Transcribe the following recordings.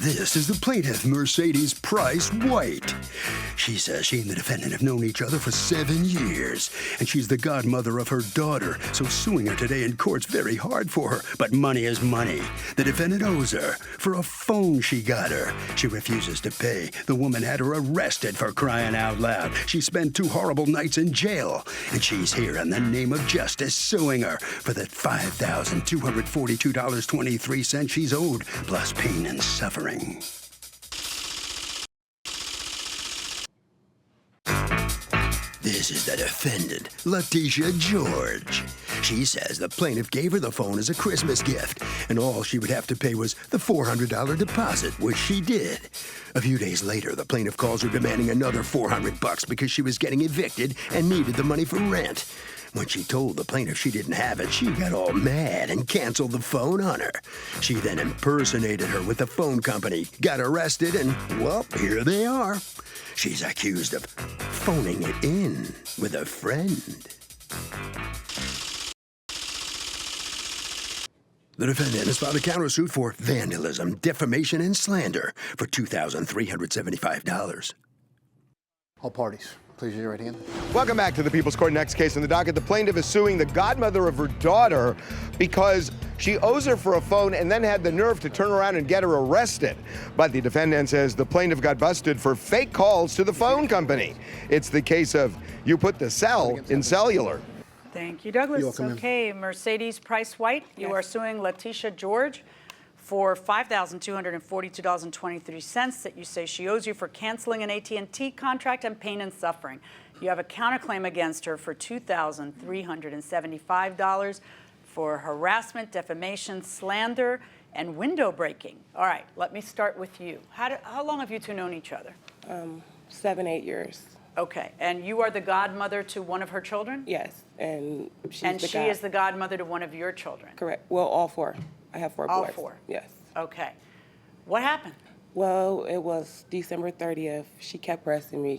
This is the plaintiff, Mercedes Price White. She says she and the defendant have known each other for 7 years, and she's the godmother of her daughter, so suing her today in court's very hard for her. But money is money. The defendant owes her for a phone she got her. She refuses to pay. The woman had her arrested for crying out loud. She spent 2 horrible nights in jail, and she's here in the name of justice suing her for the $5,242.23 she's owed, plus pain and suffering. This is the defendant, Letitia George. She says the plaintiff gave her the phone as a Christmas gift, and all she would have to pay was the $400 deposit, which she did. A few days later, the plaintiff calls her demanding another $400 because she was getting evicted and needed the money for rent. When she told the plaintiff she didn't have it, she got all mad and canceled the phone on her. She then impersonated her with the phone company, got arrested, and, well, here they are. She's accused of phoning it in with a friend. The defendant has filed a countersuit for vandalism, defamation, and slander for $2,375. All parties, please raise your right hand. Welcome back to the People's Court. Next case on the docket. The plaintiff is suing the godmother of her daughter because she owes her for a phone and then had the nerve to turn around and get her arrested. But the defendant says the plaintiff got busted for fake calls to the phone company. It's the case of you put the cell in cellular. Thank you, Douglas. You're welcome, Okay, Mercedes Price White, you are suing Letitia George for $5,242.23 that you say she owes you for canceling an AT&T contract and pain and suffering. You have a counterclaim against her for $2,375 for harassment, defamation, slander, and window breaking. All right, let me start with you. How long have you two known each other? 7, 8 years. Okay, and you are the godmother to one of her children? Yes, and she is the godmother to one of your children? Correct. Well, all 4. I have 4 boys. All 4? Yes. Okay. What happened? Well, it was December 30th. She kept pressing me.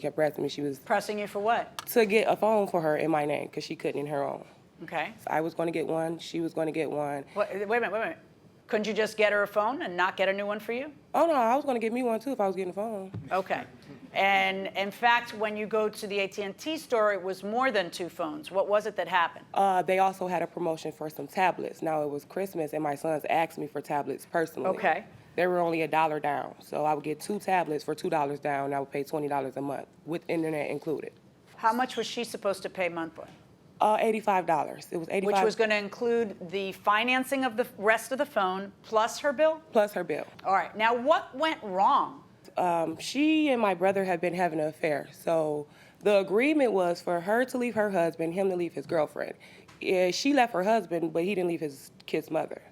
She was Pressing you for what? to get a phone for her in my name because she couldn't in her own. Okay. So I was going to get one. She was going to get one. Wait a minute. Couldn't you just get her a phone and not get a new one for you? Oh, no, I was going to get me one, too, if I was getting a phone. Okay. And in fact, when you go to the AT&T store, it was more than 2 phones. What was it that happened? They also had a promotion for some tablets. Now, it was Christmas, and my sons asked me for tablets personally. Okay. They were only $1 down. So I would get 2 tablets for $2 down, and I would pay $20 a month, with internet included. How much was she supposed to pay monthly? $85. It was $85. Which was going to include the financing of the rest of the phone plus her bill? Plus her bill. All right. Now, what went wrong? She and my brother had been having an affair. So the agreement was for her to leave her husband, him to leave his girlfriend. She left her husband, but he didn't leave his kid's mother.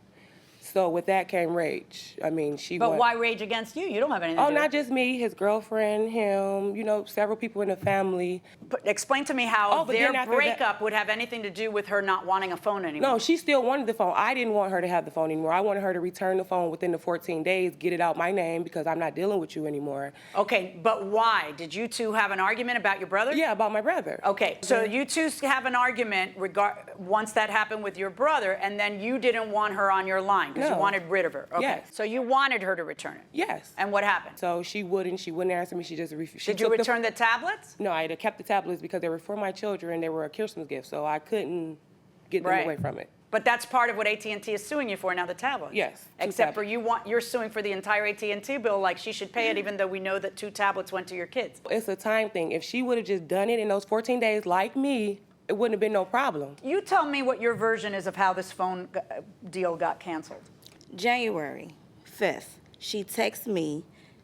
So with that came rage. I mean, But why rage against you? You don't have anything to do with it. not just me, his girlfriend, him, several people in the family. But explain to me how their breakup would have anything to do with her not wanting a phone anymore. No, she still wanted the phone. I didn't want her to have the phone anymore. I wanted her to return the phone within the 14 days, get it out my name because I'm not dealing with you anymore. Okay, but why? Did you two have an argument about your brother? Yeah, about my brother. Okay, so you two have an argument once that happened with your brother, and then you didn't want her on your line because you wanted rid of her. Okay, yes. So you wanted her to return it? Yes. And what happened? So she wouldn't answer me. She just refused. Did you return the tablets? No, I had kept the tablets because they were for my children. They were a Christmas gift, so I couldn't get them away from it. But that's part of what AT&T is suing you for now, the tablets. Yes. Except for you're suing for the entire AT&T bill, like she should pay it, even though we know that 2 tablets went to your kids. It's a time thing. If she would have just done it in those 14 days, like me, it wouldn't have been no problem. You tell me what your version is of how this phone deal got canceled. January 5th, she texted me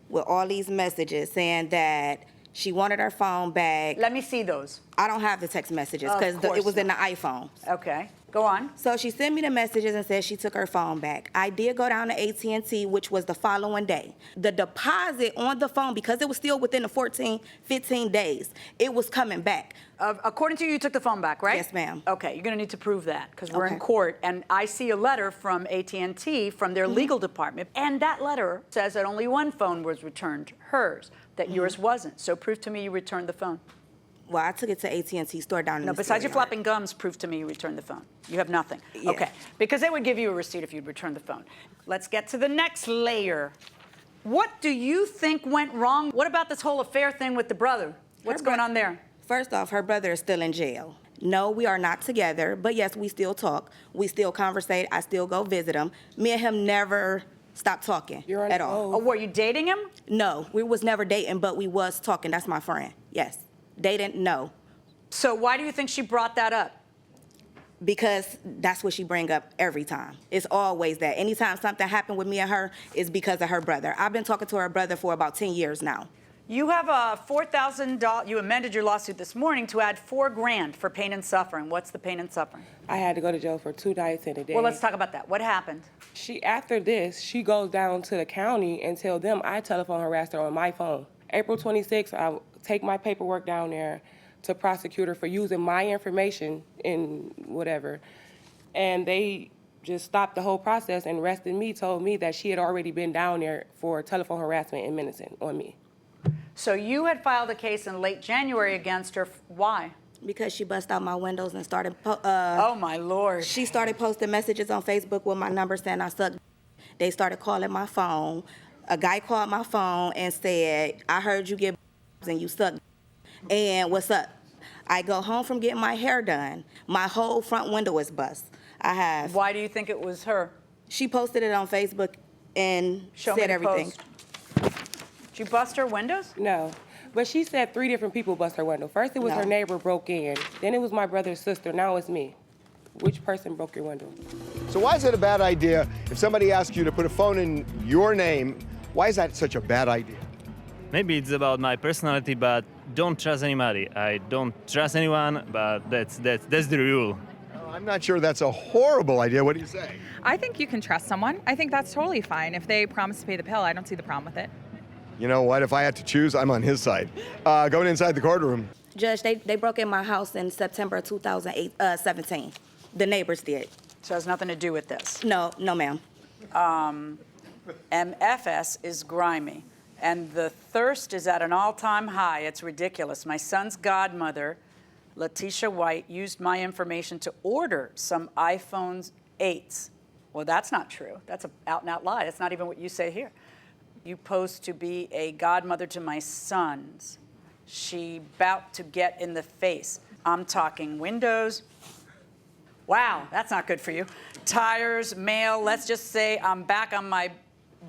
with all these messages saying that she wanted her phone back. Let me see those. I don't have the text messages because it was in the iPhone. Okay, go on. So she sent me the messages and said she took her phone back. I did go down to AT&T, which was the following day. The deposit on the phone, because it was still within the 14, 15 days, it was coming back. According to you, you took the phone back, right? Yes, ma'am. Okay, you're going to need to prove that because we're in court, and I see a letter from AT&T from their legal department, and that letter says that only 1 phone was returned, hers, that yours wasn't. So prove to me you returned the phone. Well, I took it to AT&T store down in the besides your store flapping gums, prove to me you returned the phone. You have nothing. Yeah. Okay, because they would give you a receipt if you'd returned the phone. Let's get to the next layer. What do you think went wrong? What about this whole affair thing with the brother? What's going on there? First off, her brother is still in jail. No, we are not together, but yes, we still talk. We still conversate. I still go visit him. Me and him never stopped talking at all. Oh, were you dating him? No, we was never dating, but we was talking. That's my friend. Yes. Dating, no. So why do you think she brought that up? Because that's what she bring up every time. It's always that. Anytime something happened with me and her, it's because of her brother. I've been talking to her brother for about 10 years now. You have a $4,000, you amended your lawsuit this morning to add $4 grand for pain and suffering. What's the pain and suffering? I had to go to jail for 2 nights and a day. Well, let's talk about that. What happened? After this, she goes down to the county and tell them I telephone harassed her on my phone. April 26th, I take my paperwork down there to prosecute her for using my information in whatever. And they just stopped the whole process and arrested me, told me that she had already been down there for telephone harassment and menacing on me. So you had filed a case in late January against her. Why? Because she bust out my windows and started, oh my Lord. She started posting messages on Facebook with my number saying I suck. They started calling my phone. A guy called my phone and said, I heard you get and you suck. And what's up? I go home from getting my hair done. My whole front window is bust. Why do you think it was her? She posted it on Facebook and said everything. Post. Did you bust her windows? No. But she said 3 different people bust her window. First it was her neighbor broke in. Then it was my brother's sister. Now it's me. Which person broke your window? So why is it a bad idea if somebody asks you to put a phone in your name? Why is that such a bad idea? Maybe it's about my personality, but don't trust anybody. I don't trust anyone, but that's the rule. I'm not sure that's a horrible idea. What do you say? I think you can trust someone. I think that's totally fine. If they promise to pay the bill, I don't see the problem with it. You know what? If I had to choose, I'm on his side. Going inside the courtroom. Judge, they broke in my house in September 2017. The neighbors did. So it has nothing to do with this. No, ma'am. MFS is grimy, and the thirst is at an all-time high. It's ridiculous. My son's godmother, Letitia White, used my information to order some iPhone 8s. Well, that's not true. That's an out-and-out lie. That's not even what you say here. You posed to be a godmother to my sons. She bout to get in the face. I'm talking windows. Wow, that's not good for you. Tires, mail. Let's just say I'm back on my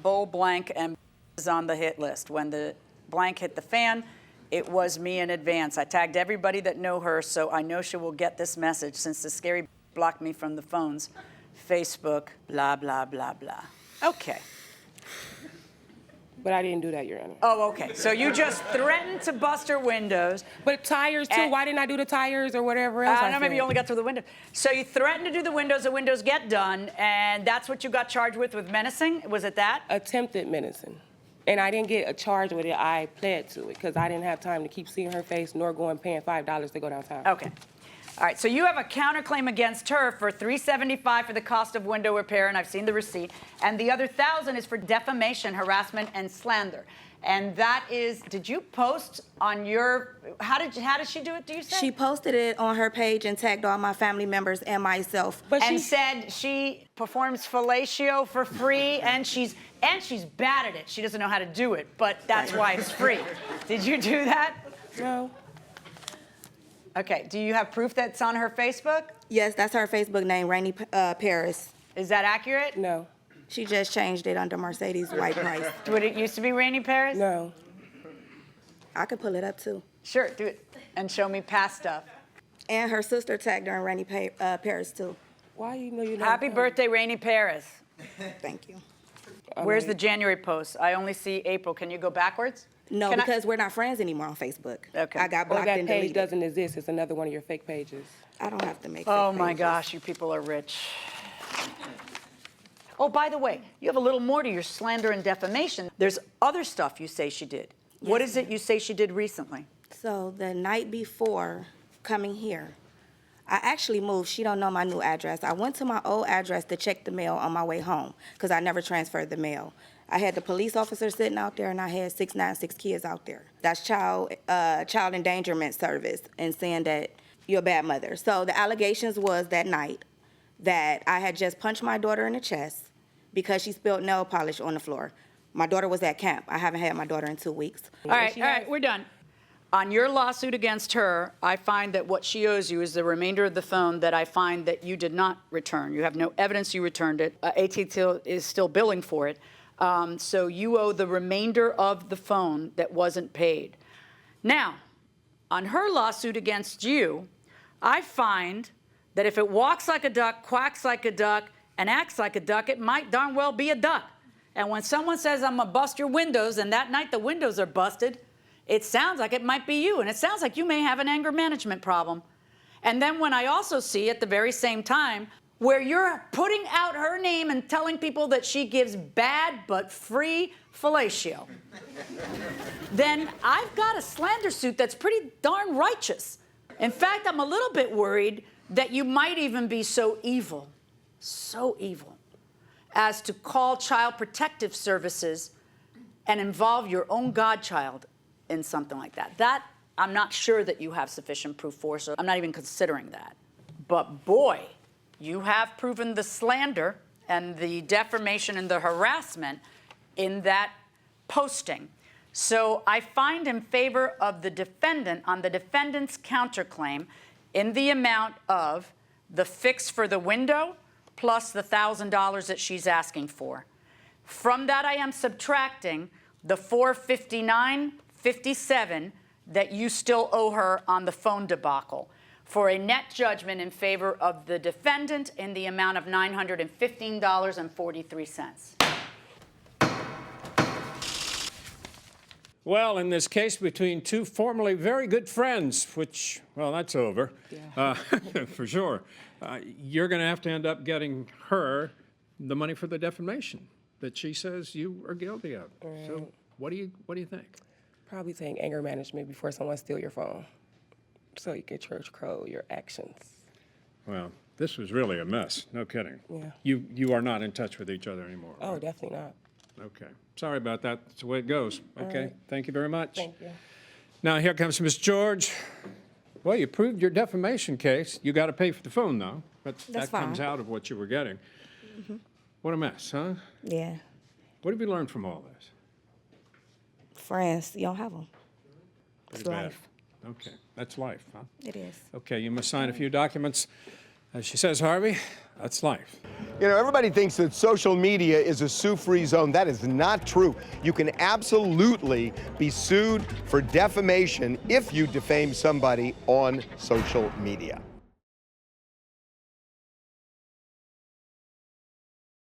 bull blank and is on the hit list. When the blank hit the fan, it was me in advance. I tagged everybody that know her, so I know she will get this message since the scary blocked me from the phones. Facebook, blah, blah, blah, blah. Okay. But I didn't do that, Your Honor. Oh, okay. So you just threatened to bust her windows. But tires, too. Why didn't I do the tires or whatever else? I don't know, maybe you only got through the window. So you threatened to do the windows get done, and that's what you got charged with menacing? Was it that? Attempted menacing. And I didn't get a charge with it. I pled to it because I didn't have time to keep seeing her face nor going paying $5 to go downtown. Okay. All right, so you have a counterclaim against her for $375 for the cost of window repair, and I've seen the receipt. And the other $1,000 is for defamation, harassment, and slander. And that is, did you post on your, how did she do it, do you say? She posted it on her page and tagged all my family members and myself. But she said she performs fellatio for free, and she's bad at it. She doesn't know how to do it, but that's why it's free. Did you do that? No. Okay, do you have proof that's on her Facebook? Yes, that's her Facebook name, Rainey Paris. Is that accurate? No. She just changed it under Mercedes White Price. Would it used to be Rainey Paris? No. I could pull it up, too. Sure, do it, and show me past stuff. And her sister tagged her in Rainey Paris, too. Why you know you know? Happy birthday, Rainey Paris. Thank you. Where's the January post? I only see April. Can you go backwards? No, because we're not friends anymore on Facebook. Okay. I got blocked that and page deleted. doesn't exist. It's another one of your fake pages. I don't have to make Oh fake my pages. gosh, you people are rich. Oh, by the way, you have a little more to your slander and defamation. There's other stuff you say she did. Yes, What is it you say she did recently? So the night before coming here, I actually moved. She don't know my new address. I went to my old address to check the mail on my way home because I never transferred the mail. I had the police officer sitting out there, and I had 696 kids out there. That's child endangerment service and saying that you're a bad mother. So the allegations was that night that I had just punched my daughter in the chest because she spilled nail polish on the floor. My daughter was at camp. I haven't had my daughter in 2 weeks. All right, we're done. On your lawsuit against her, I find that what she owes you is the remainder of the phone that I find that you did not return. You have no evidence you returned it. AT&T is still billing for it. So you owe the remainder of the phone that wasn't paid. Now, on her lawsuit against you, I find that if it walks like a duck, quacks like a duck, and acts like a duck, it might darn well be a duck. And when someone says, I'm gonna bust your windows, and that night the windows are busted, it sounds like it might be you, and it sounds like you may have an anger management problem. And then when I also see at the very same time where you're putting out her name and telling people that she gives bad but free fellatio, then I've got a slander suit that's pretty darn righteous. In fact, I'm a little bit worried that you might even be so evil, as to call Child Protective Services and involve your own godchild in something like that. That, I'm not sure that you have sufficient proof for, so I'm not even considering that. But boy, you have proven the slander and the defamation and the harassment in that posting. So I find in favor of the defendant on the defendant's counterclaim in the amount of the fix for the window plus the $1,000 that she's asking for. From that, I am subtracting the $459.57 that you still owe her on the phone debacle for a net judgment in favor of the defendant in the amount of $915.43. Well, in this case between two formerly very good friends, which, well, that's over, for sure. You're going to have to end up getting her the money for the defamation that she says you are guilty of. So what do you think? Probably saying anger management before someone steals your phone, so you can control your actions. Well, this was really a mess. No kidding. Yeah. You are not in touch with each other anymore. Oh, right? definitely not. Okay. Sorry about that. That's the way it goes. Okay. right. Thank you very much. Thank you. Now, here comes Miss George. Well, you proved your defamation case. You got to pay for the phone, though. But that comes out of what you were getting. What a mess, huh? Yeah. What have you learned from all this? Friends, you don't have them. It's Pretty bad. life. Okay. That's life, huh? It is. Okay, you must sign a few documents. As she says, Harvey, that's life. You know, everybody thinks that social media is a sue-free zone. That is not true. You can absolutely be sued for defamation if you defame somebody on social media.